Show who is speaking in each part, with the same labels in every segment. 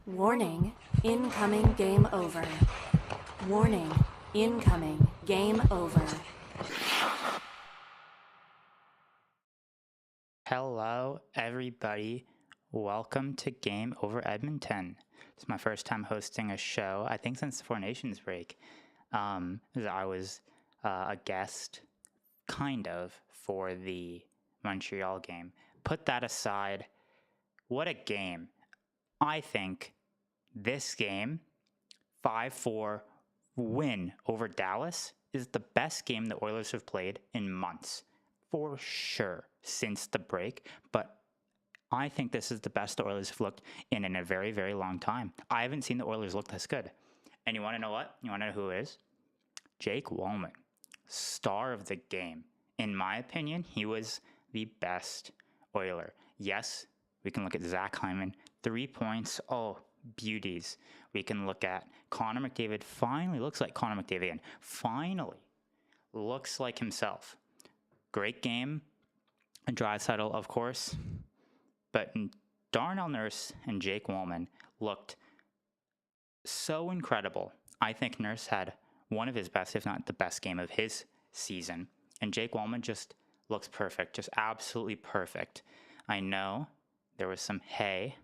Speaker 1: Warning, incoming game over. Warning, incoming game over.
Speaker 2: Hello, everybody. Welcome to Game Over Edmonton. It's my first time hosting a show, I think since the Four Nations break. I was a guest, kind of, for the Montreal game. Put that aside, what a game. I think this game, 5-4 win over Dallas, is the best game the Oilers have played in months, for sure, since the break. But I think this is the best the Oilers have looked in a very, very long time. I haven't seen the Oilers look this good. And you want to know what? You want to know who it is? Jake Walman, star of the game. In my opinion, he was the best Oiler. Yes, we can look at Zach Hyman, 3 points. Oh, beauties. We can look at Connor McDavid. Finally looks like Connor McDavid again. Finally looks like himself. Great game. And Draisaitl, of course. But Darnell Nurse and Jake Walman looked so incredible. I think Nurse had one of his best, if not the best game of his season. And Jake Walman just looks perfect, just absolutely perfect. I know there was some a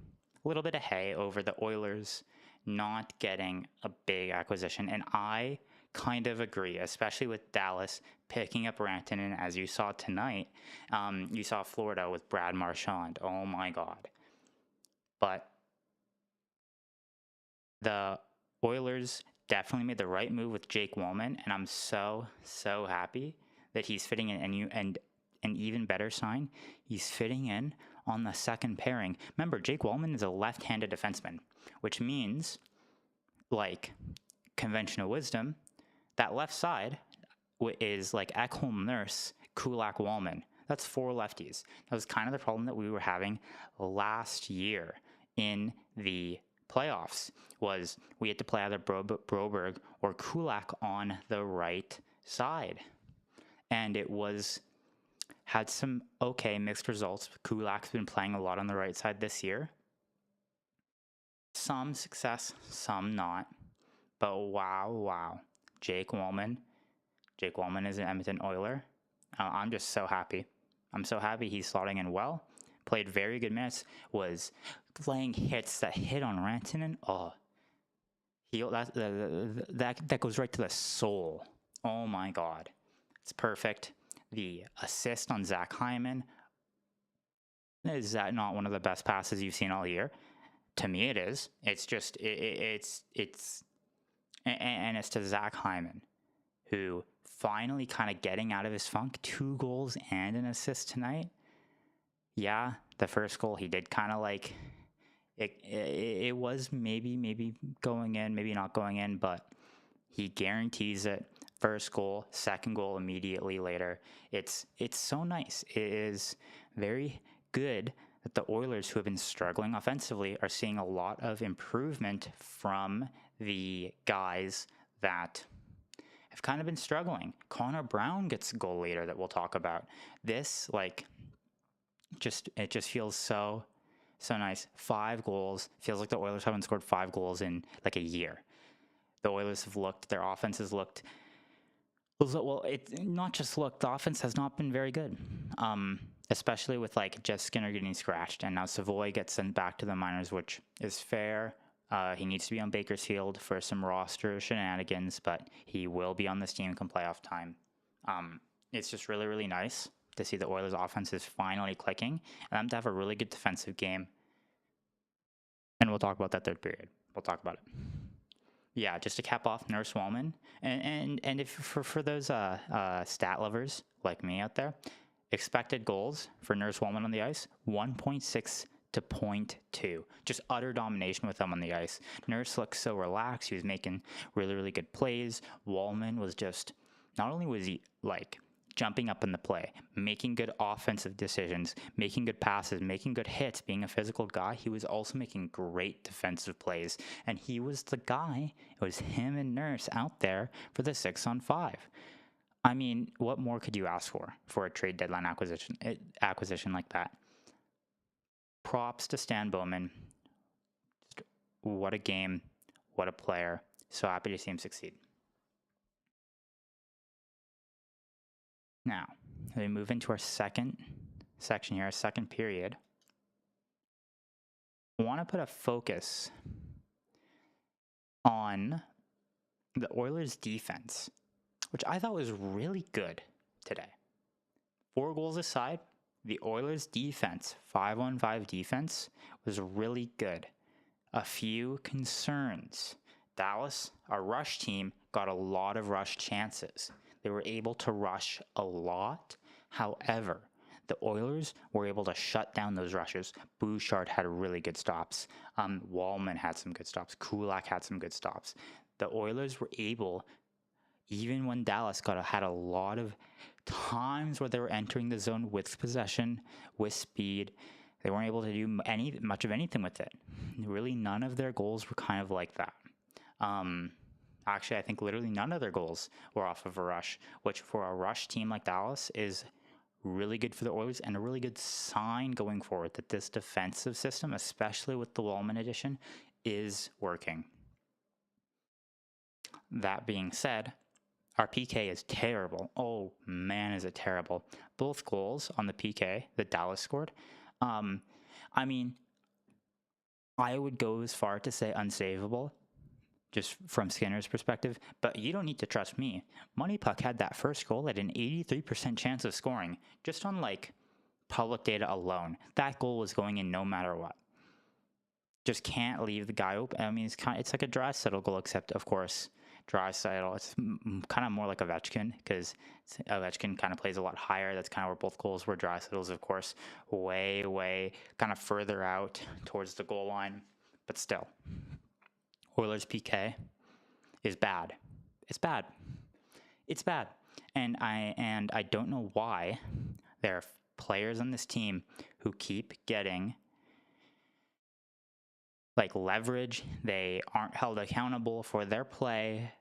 Speaker 2: little bit of hay over the Oilers not getting a big acquisition. And I kind of agree, especially with Dallas picking up Rantanen, as you saw tonight. You saw Florida with Brad Marchand. Oh my God. But the Oilers definitely made the right move with Jake Walman, and I'm so happy that he's fitting in. And an even better sign, he's fitting in on the second pairing. Remember, Jake Walman is a left-handed defenseman, which means, like conventional wisdom, that left side is like Ekholm Nurse, Kulak Walman. That's 4 lefties. That was kind of the problem that we were having last year in the playoffs, was we had to play either Broberg or Kulak on the right side. And it had some okay mixed results. Kulak's been playing a lot on the right side this year. Some success, some not. But wow. Jake Walman is an Edmonton Oiler. I'm just so happy. I'm so happy he's slotting in well. Played very good minutes. Was playing hits that hit on Rantanen. Oh, that goes right to the soul. Oh my God, it's perfect. The assist on Zach Hyman. Is that not one of the best passes you've seen all year? To me, it is. It's just and it's to Zach Hyman, who finally kind of getting out of his funk. 2 goals and an assist tonight. Yeah, the first goal he did kind of like it was maybe going in, maybe not going in, but he guarantees it. First goal, second goal immediately later. It's so nice. It is very good that the Oilers, who have been struggling offensively, are seeing a lot of improvement from the guys that have kind of been struggling. Connor Brown gets a goal later that we'll talk about. This, it just feels so nice. 5 goals. Feels like the Oilers haven't scored 5 goals in like a year. The Oilers have their offense has looked, well, it's not just looked, the offense has not been very good. Especially with like Jeff Skinner getting scratched, and now Savoy gets sent back to the minors, which is fair. He needs to be on Bakersfield for some roster shenanigans, but he will be on this team come playoff time. It's just really nice to see the Oilers offense is finally clicking, and them to have a really good defensive game. And we'll talk about that third period. We'll talk about it. Yeah, just to cap off Nurse Walman, and if for those stat lovers like me out there, expected goals for Nurse Walman on the ice, 1.6 to 0.2. Just utter domination with them on the ice. Nurse looked so relaxed. He was making really good plays. Walman was just, not only was he like jumping up in the play, making good offensive decisions, making good passes, making good hits, being a physical guy, he was also making great defensive plays. And he was the guy, it was him and Nurse out there for the 6-on-5. I mean, what more could you ask for a trade deadline acquisition like that? Props to Stan Bowman. what a game, what a player. So happy to see him succeed. Now, we move into our second section here, our second period. I want to put a focus on the Oilers' defense, which I thought was really good today. 4 goals aside, the Oilers' defense, 5-on-5 defense, was really good. A few concerns. Dallas, our rush team, got a lot of rush chances. They were able to rush a lot. However, the Oilers were able to shut down those rushes. Bouchard had really good stops. Walman had some good stops. Kulak had some good stops. The Oilers were able, even when Dallas had a lot of times where they were entering the zone with possession, with speed, they weren't able to do much of anything with it. Really, none of their goals were kind of like that. Actually, I think literally none of their goals were off of a rush, which for a rush team like Dallas is really good for the Oilers and a really good sign going forward that this defensive system, especially with the Walman addition, is working. That being said, our PK is terrible. Oh man, is it terrible. Both goals on the PK that Dallas scored. I mean, I would go as far to say unsavable, just from Skinner's perspective, but you don't need to trust me. Money Puck had that first goal at an 83% chance of scoring, just on like public data alone. That goal was going in no matter what. Just can't leave the guy open. I mean, it's like a Draisaitl goal, except of course Draisaitl, it's kind of more like Ovechkin, because Ovechkin kind of plays a lot higher. That's kind of where both goals were. Draisaitl's, of course, way kind of further out towards the goal line, but still. Oilers PK is bad. It's bad. It's bad. And I don't know why there are players on this team who keep getting like leverage. They aren't held accountable for their play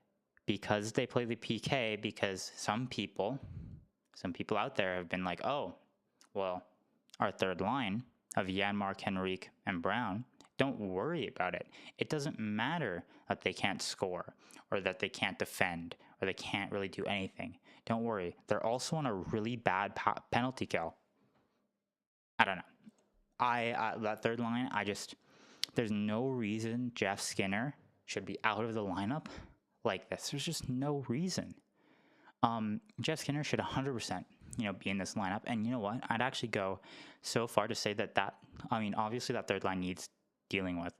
Speaker 2: because they play the PK, because some people out there have been like, oh, well, our third line of Janmark, Henrique, and Brown, don't worry about it. It doesn't matter that they can't score or that they can't defend or they can't really do anything. Don't worry. They're also on a really bad penalty kill. I don't know. That third line, there's no reason Jeff Skinner should be out of the lineup like this. There's just no reason. Jeff Skinner should 100%, be in this lineup. And you know what? I'd actually go so far to say obviously that third line needs dealing with.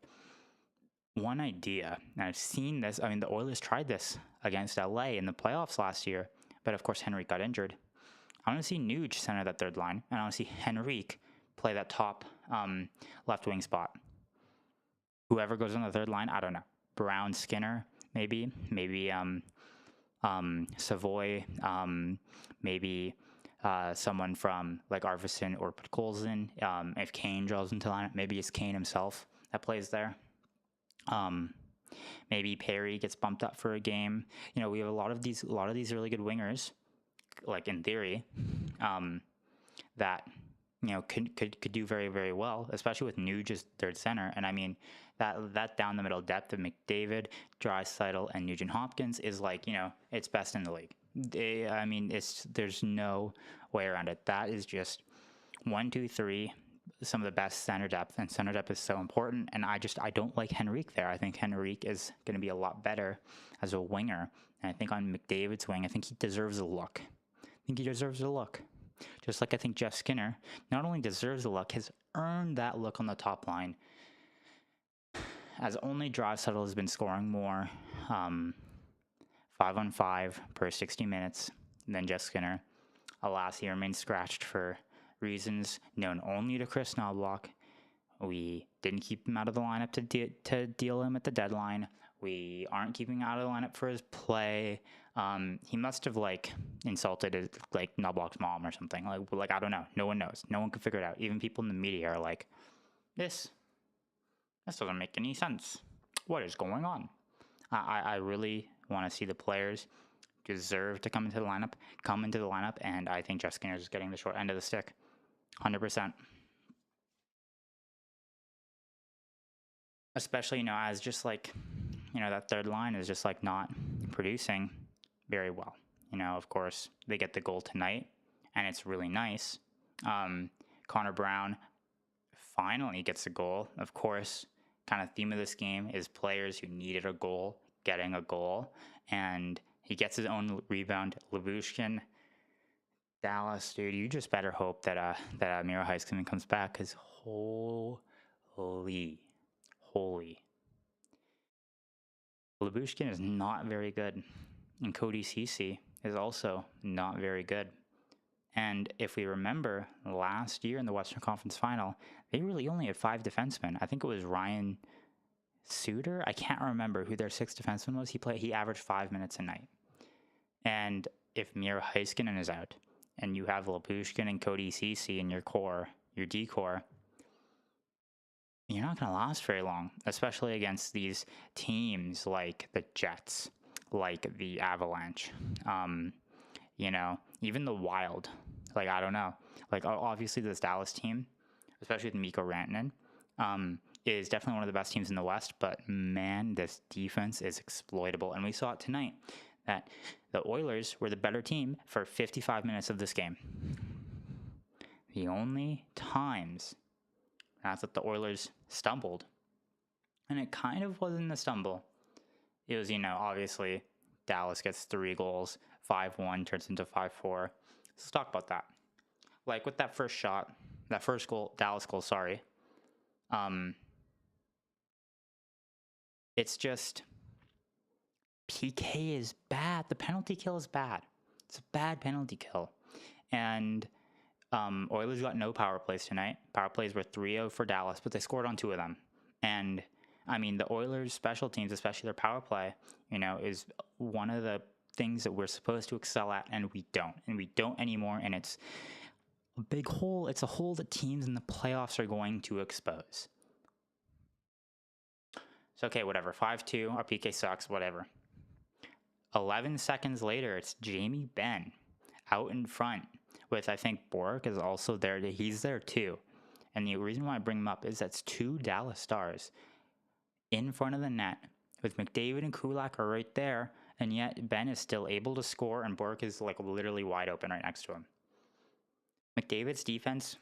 Speaker 2: One idea, and I've seen this, the Oilers tried this against LA in the playoffs last year, but of course Henrique got injured. I want to see Nuge center that third line, and I want to see Henrique play that top left wing spot. Whoever goes on the third line, I don't know. Brown, Skinner, maybe Savoy, maybe someone from like Arvidsson or Podkolzin. If Kane draws into the lineup, maybe it's Kane himself that plays there. Maybe Perry gets bumped up for a game. We have a lot of these really good wingers, like in theory, that could do very, very well, especially with Nuge as third center. And that down the middle depth of McDavid, Draisaitl, and Nugent Hopkins is like, it's best in the league. There's no way around it. That is just 1, 2, 3, some of the best center depth, and center depth is so important. And I don't like Henrique there. I think Henrique is going to be a lot better as a winger. And I think on McDavid's wing, I think he deserves a look. Just like I think Jeff Skinner not only deserves a look, has earned that look on the top line. As only Draisaitl has been scoring more 5-on-5 per 60 minutes than Jeff Skinner. Alas, he remains scratched for reasons known only to Chris Knobloch. We didn't keep him out of the lineup to deal him at the deadline. We aren't keeping him out of the lineup for his play. He must have insulted Knobloch's mom or something. Like I don't know. No one knows. No one can figure it out. Even people in the media are like, this doesn't make any sense. What is going on? I really want to see the players deserve to come into the lineup, and I think Jeff Skinner is getting the short end of the stick, 100%. especially, as just like, that third line is just like not producing very well. Of course, they get the goal tonight, and it's really nice. Connor Brown finally gets a goal. Of course, kind of theme of this game is players who needed a goal getting a goal, and he gets his own rebound. Lyubushkin, Dallas, dude, you just better hope that Miro Heiskanen comes back, because holy. Lyubushkin is not very good, and Cody Ceci is also not very good. And if we remember last year in the Western Conference Final, they really only had 5 defensemen. I think it was Ryan Suter. I can't remember who their 6th defenseman was. He averaged 5 minutes a night. And if Miro Heiskanen is out, and you have Lyubushkin and Cody Ceci in your core, your D-core, you're not going to last very long, especially against these teams like the Jets, like the Avalanche, even the Wild. Like, I don't know. Like, obviously this Dallas team, especially with Mikko Rantanen, is definitely one of the best teams in the West, but man, this defense is exploitable. And we saw it tonight that the Oilers were the better team for 55 minutes of this game. The only times that the Oilers stumbled, and it kind of wasn't a stumble. It was, obviously Dallas gets 3 goals, 5-1 turns into 5-4. Let's talk about that. Like with that first shot, that first goal, Dallas goal, sorry. It's just, PK is bad. The penalty kill is bad. It's a bad penalty kill. And Oilers got no power plays tonight. Power plays were 3-0 for Dallas, but they scored on 2 of them. And the Oilers' special teams, especially their power play, is one of the things that we're supposed to excel at, and we don't. And we don't anymore, and it's a big hole. It's a hole that teams in the playoffs are going to expose. So, okay, whatever. 5-2, our PK sucks, whatever. 11 seconds later, it's Jamie Benn out in front with, I think, Bork is also there. He's there too. And the reason why I bring him up is that's 2 Dallas Stars in front of the net with McDavid and Kulak are right there, and yet Ben is still able to score, and Bork is like literally wide open right next to him. McDavid's defense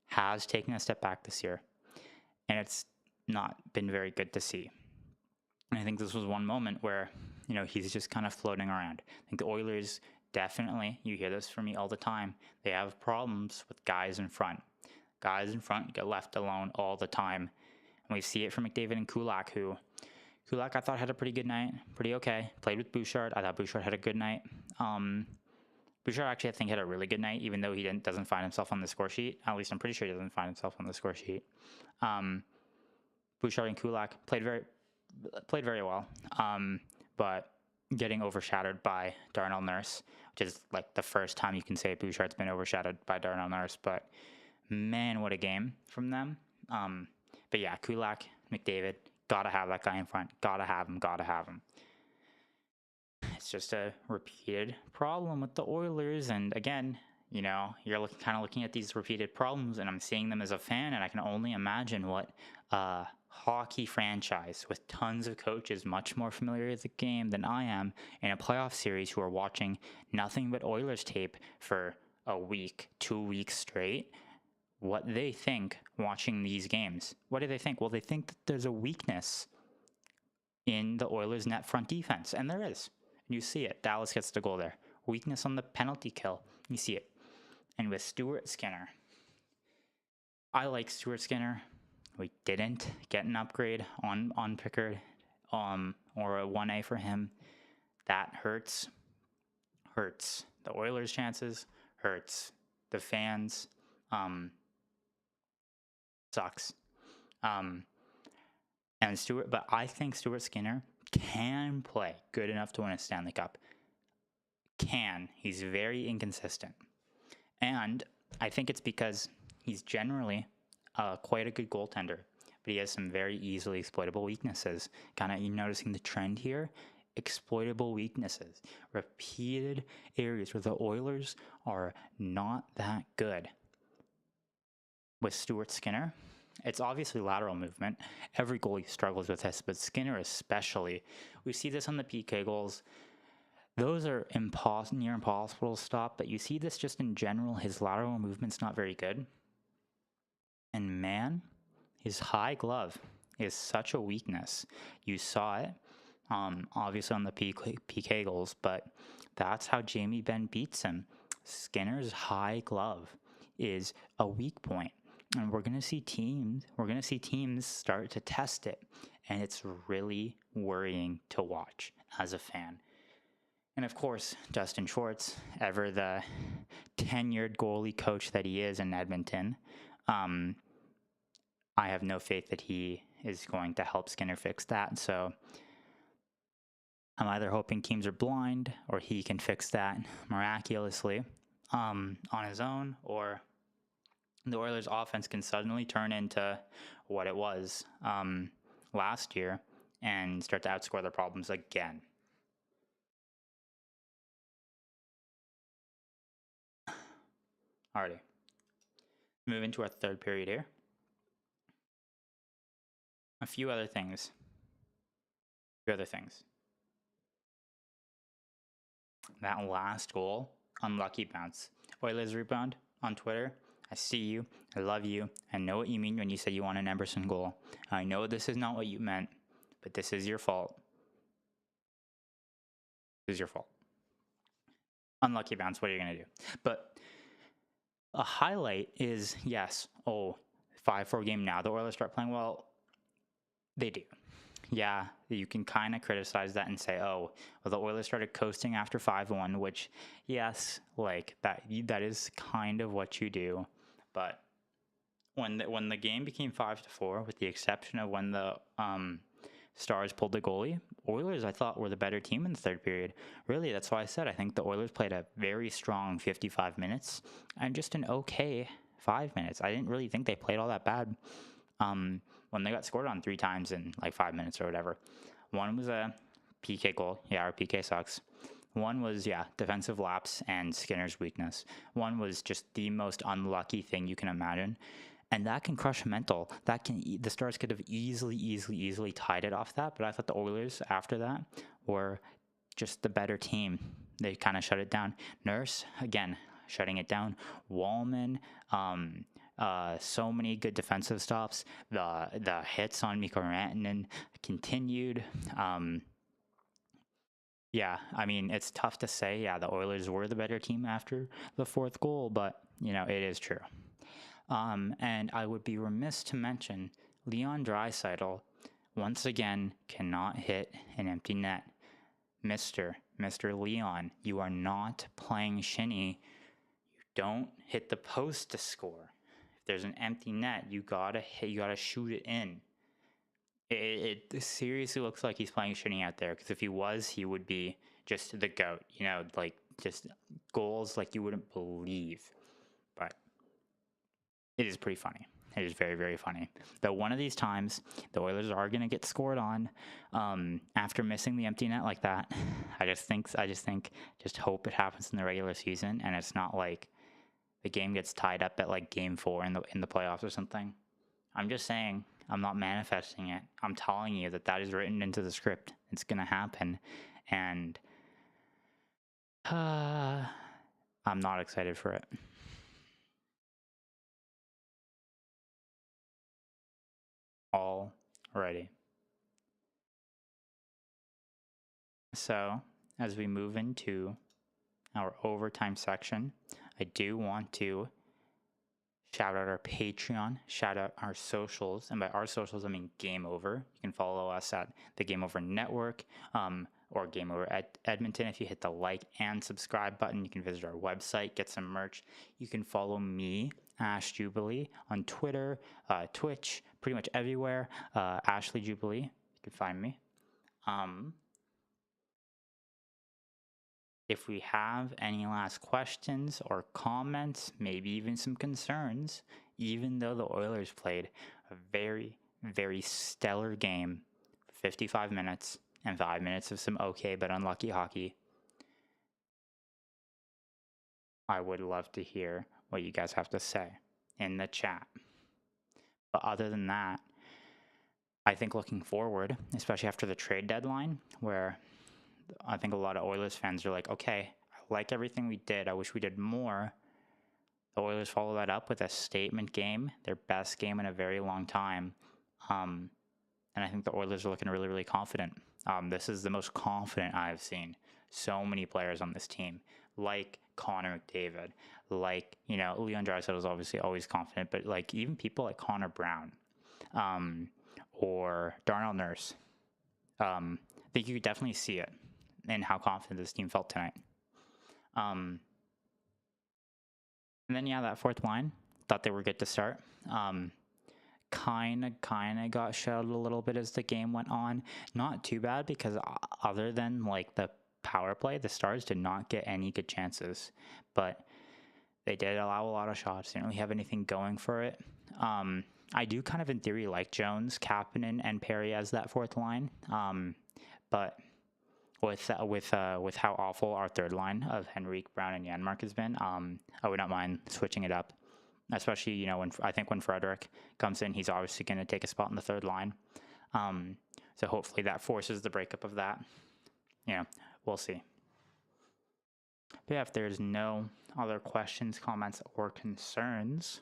Speaker 2: has taken a step back this year, and it's not been very good to see. And I think this was one moment where, he's just kind of floating around. I think the Oilers definitely, you hear this from me all the time, they have problems with guys in front. Guys in front get left alone all the time. And we see it from McDavid and Kulak, Kulak I thought had a pretty good night, pretty okay. Played with Bouchard. I thought Bouchard had a good night. Bouchard actually I think had a really good night, even though he doesn't find himself on the score sheet. At least I'm pretty sure he doesn't find himself on the score sheet. Bouchard and Kulak played very well, but getting overshadowed by Darnell Nurse, which is like the first time you can say Bouchard's been overshadowed by Darnell Nurse. But man, what a game from them. But yeah, Kulak, McDavid, gotta have that guy in front. Gotta have him. It's just a repeated problem with the Oilers. And again, you're looking at these repeated problems, and I'm seeing them as a fan, and I can only imagine what a hockey franchise with tons of coaches much more familiar with the game than I am in a playoff series who are watching nothing but Oilers tape for a week, 2 weeks straight, what they think watching these games. What do they think? Well, they think that there's a weakness in the Oilers' net front defense, and there is. You see it. Dallas gets the goal there. Weakness on the penalty kill. You see it. And with Stuart Skinner, I like Stuart Skinner. We didn't get an upgrade on Pickard, or a 1A for him. That hurts. Hurts the Oilers' chances. Hurts the fans. Sucks. But I think Stuart Skinner can play good enough to win a Stanley Cup. He's very inconsistent. And I think it's because he's generally quite a good goaltender, but he has some very easily exploitable weaknesses. Kind of, you noticing the trend here? Exploitable weaknesses. Repeated areas where the Oilers are not that good. With Stuart Skinner, It's obviously lateral movement. Every goalie struggles with this, but Skinner especially. We see this on the PK goals. Those are near impossible to stop, but you see this just in general. His lateral movement's not very good. And man, his high glove is such a weakness. You saw it, obviously on the PK goals, but that's how Jamie Benn beats him. Skinner's high glove is a weak point, and we're gonna see teams start to test it, and it's really worrying to watch as a fan. And of course, Justin Schwartz, ever the tenured goalie coach that he is in Edmonton, I have no faith that he is going to help Skinner fix that. So I'm either hoping teams are blind or he can fix that miraculously on his own, or the Oilers' offense can suddenly turn into what it was last year and start to outscore their problems again. Alrighty. Move into our third period here. A few other things. That last goal, unlucky bounce. Oilers rebound on Twitter. I see you. I love you. I know what you mean when you say you want an Emerson goal. I know this is not what you meant, but this is your fault. This is your fault. Unlucky bounce. What are you going to do? But a highlight is, yes, 5-4 game now. The Oilers start playing well. They do. Yeah, you can kind of criticize that and say, the Oilers started coasting after 5-1, which, yes, like that is kind of what you do. But when the game became 5-4, with the exception of when the Stars pulled the goalie, Oilers, I thought, were the better team in the third period. Really, that's why I said I think the Oilers played a very strong 55 minutes and just an okay 5 minutes. I didn't really think they played all that bad. When they got scored on 3 times in like 5 minutes or whatever. One was a PK goal. Yeah, our PK sucks. One was, defensive lapse and Skinner's weakness. One was just the most unlucky thing you can imagine. And that can crush mental. The Stars could have easily tied it off that. But I thought the Oilers, after that, were just the better team. They kind of shut it down. Nurse, again, shutting it down. Walman, so many good defensive stops. The hits on Mikko Rantanen continued. It's tough to say. Yeah, the Oilers were the better team after the 4th goal, but it is true. And I would be remiss to mention Leon Draisaitl once again cannot hit an empty net. Mr. Leon, you are not playing shinny. You don't hit the post to score. If there's an empty net, you gotta shoot it in. It seriously looks like he's playing shinny out there, because if he was, he would be just the GOAT. Like just goals like you wouldn't believe. But it is pretty funny. It is very, very funny. Though one of these times, the Oilers are going to get scored on after missing the empty net like that. I just hope it happens in the regular season, and it's not like the game gets tied up at like game 4 in the playoffs or something. I'm just saying, I'm not manifesting it. I'm telling you that is written into the script. It's going to happen, and I'm not excited for it. Alrighty. So, as we move into our overtime section, I do want to shout out our Patreon, shout out our socials, and by our socials, I mean Game Over. You can follow us at the Game Over Network, or Game Over Edmonton. If you hit the like and subscribe button, you can visit our website, get some merch. You can follow me, Ash Jubilee, on Twitter, Twitch, pretty much everywhere. Ashley Jubilee, you can find me. If we have any last questions or comments, maybe even some concerns, even though the Oilers played a very, very stellar game, 55 minutes and 5 minutes of some okay but unlucky hockey, I would love to hear what you guys have to say in the chat. But other than that, I think looking forward, especially after the trade deadline, where I think a lot of Oilers fans are like, okay, I like everything we did. I wish we did more. The Oilers follow that up with a statement game, their best game in a very long time. And I think the Oilers are looking really, really confident. This is the most confident I've seen so many players on this team, like Connor McDavid, like, Leon Draisaitl is obviously always confident, but like even people like Connor Brown, or Darnell Nurse. I think you could definitely see it in how confident this team felt tonight. And then, that fourth line, thought they were good to start. Kind of got shelled a little bit as the game went on. Not too bad, because other than like the power play, the Stars did not get any good chances. But they did allow a lot of shots. They didn't really have anything going for it. I do kind of, in theory, like Jones, Kapanen, and Perry as that fourth line. But with how awful our third line of Henrique, Brown, and Janmark has been, I would not mind switching it up. Especially, when Frederick comes in, he's obviously going to take a spot in the third line. So hopefully that forces the breakup of that. We'll see. But if there's no other questions, comments, or concerns,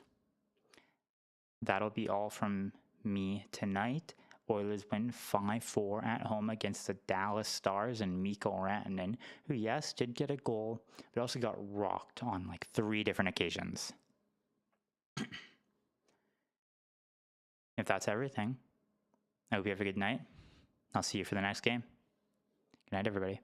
Speaker 2: that'll be all from me tonight. Oilers win 5-4 at home against the Dallas Stars and Mikko Rantanen, who, yes, did get a goal, but also got rocked on like 3 different occasions. If that's everything, I hope you have a good night. I'll see you for the next game. Good night, everybody.